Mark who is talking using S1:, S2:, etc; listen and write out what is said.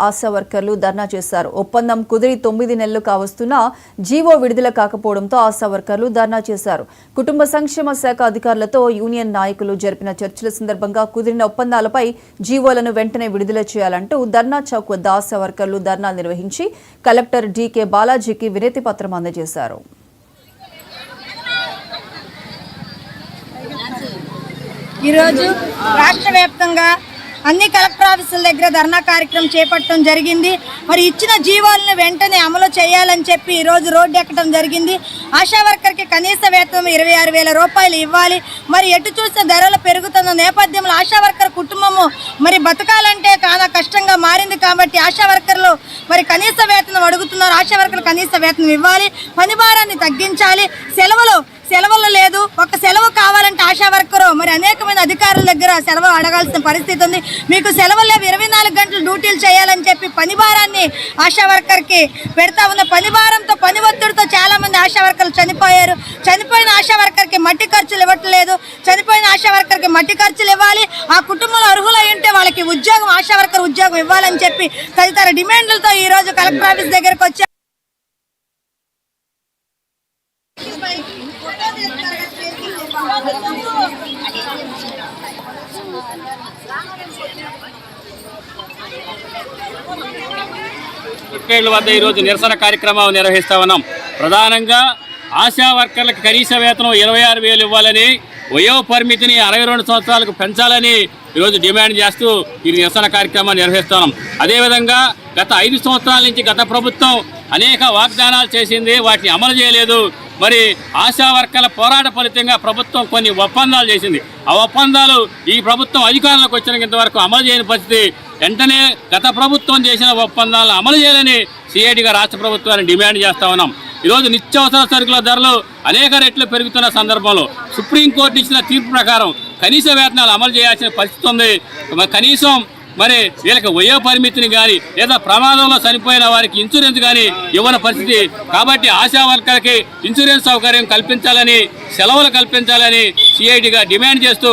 S1: ఆశా వర్కర్లు ధర్నా చేశారు. ఒప్పందం కుదిరి 9 నెలలు కావస్తున్నా జీవో విడుదల కాకపోవడంతో ఆశా వర్కర్లు ధర్నా చేశారు. కుటుంబ సంక్షేమ శాఖ అధికారులతో యూనియన్ నాయకులు జరిపిన చర్చల సందర్భంగా కుదిరిన ఒప్పందాలపై జీవోలను వెంటనే విడుదల చేయాలంటూ ధర్నా చౌక్ వద్ద ఆశా వర్కర్లు ధర్నాలు నిర్వహించి కలెక్టర్ డీకే బాలాజీకి వినతి పత్రం అందజేశారు.
S2: ఈరోజు రాష్ట్ర వ్యాప్తంగా అన్ని కలెక్టర్ ఆఫీసుల దగ్గర ధర్నా కార్యక్రమం చేపట్టడం జరిగింది. మరి ఇచ్చిన జీవోలను వెంటనే అమలు చేయాలని చెప్పి ఈరోజు రోడ్డు ఎక్కడం జరిగింది. ఆశా వర్కర్కి కనీస వేతనం 26,000 రూపాయలు ఇవ్వాలి. మరి ఎటు చూసిన ధరలు పెరుగుతున్న నేపథ్యంలో ఆశా వర్కర్ కుటుంబము మరి బతకాలంటే చాలా కష్టంగా మారింది. కాబట్టి ఆశా వర్కర్లు మరి కనీస వేతనం అడుగుతున్నారు. ఆశా వర్కర్లు కనీస వేతనం ఇవ్వాలి, పని భారాన్ని తగ్గించాలి. సెలవులు లేదు. ఒక సెలవు కావాలంటే ఆశా వర్కరు మరి అనేకమైన అధికారుల దగ్గర సెలవు అడగాల్సిన పరిస్థితి ఉంది. మీకు సెలవులు లేవు, 24 గంటలు డ్యూటీలు చేయాలని చెప్పి పని భారాన్ని ఆశా వర్కర్కి పెడతా ఉన్న పని భారంతో పని ఒత్తిడితో చాలా మంది ఆశా వర్కర్లు చనిపోయారు. చనిపోయిన ఆశా వర్కర్కి మట్టి ఖర్చులు ఇవ్వట్లేదు. చనిపోయిన ఆశా వర్కర్కి మట్టి ఖర్చులు ఇవ్వాలి. ఆ కుటుంబంలో అర్హులై ఉంటే వాళ్ళకి ఉద్యోగం, ఆశా వర్కర్ ఉద్యోగం ఇవ్వాలని చెప్పి తదితర డిమాండ్లతో ఈరోజు కలెక్టర్ ఆఫీస్ దగ్గరకు వచ్చి
S3: సెక్రటరీల వద్ద ఈరోజు నిరసన కార్యక్రమం నిర్వహిస్తా ఉన్నాం. ప్రధానంగా ఆశా వర్కర్లకు కనీస వేతనం 26,000 ఇవ్వాలని, వయో పరిమితిని 62 సంవత్సరాలకు పెంచాలని ఈరోజు డిమాండ్ చేస్తూ ఈ నిరసన కార్యక్రమాన్ని నిర్వహిస్తున్నాం. అదేవిధంగా గత 5 సంవత్సరాల నుంచి గత ప్రభుత్వం అనేక వాగ్దానాలు చేసింది, వాటిని అమలు చేయలేదు. మరి ఆశా వర్కర్ల పోరాట ఫలితంగా ప్రభుత్వం కొన్ని ఒప్పందాలు చేసింది. ఆ ఒప్పందాలు ఈ ప్రభుత్వం అధికారంలోకి వచ్చిన ఇంతవరకు అమలు చేయని పరిస్థితి. వెంటనే గత ప్రభుత్వం చేసిన ఒప్పందాలను అమలు చేయాలని సిఐటిగా రాష్ట్ర ప్రభుత్వాన్ని డిమాండ్ చేస్తా ఉన్నాం. ఈరోజు నిత్యావసర సరుకుల ధరలు అనేక రెట్లు పెరుగుతున్న సందర్భంలో సుప్రీంకోర్టు ఇచ్చిన తీర్పు ప్రకారం కనీస వేతనాలు అమలు చేయాల్సిన పరిస్థితి ఉంది. కనీసం మరి వీళ్ళకి వయో పరిమితిని కానీ లేదా ప్రమాదంలో చనిపోయిన వారికి ఇన్సూరెన్స్ కానీ ఇవ్వని పరిస్థితి. కాబట్టి ఆశా వర్కర్కి ఇన్సూరెన్స్ సౌకర్యం కల్పించాలని, సెలవులు కల్పించాలని సిఐటిగా డిమాండ్ చేస్తూ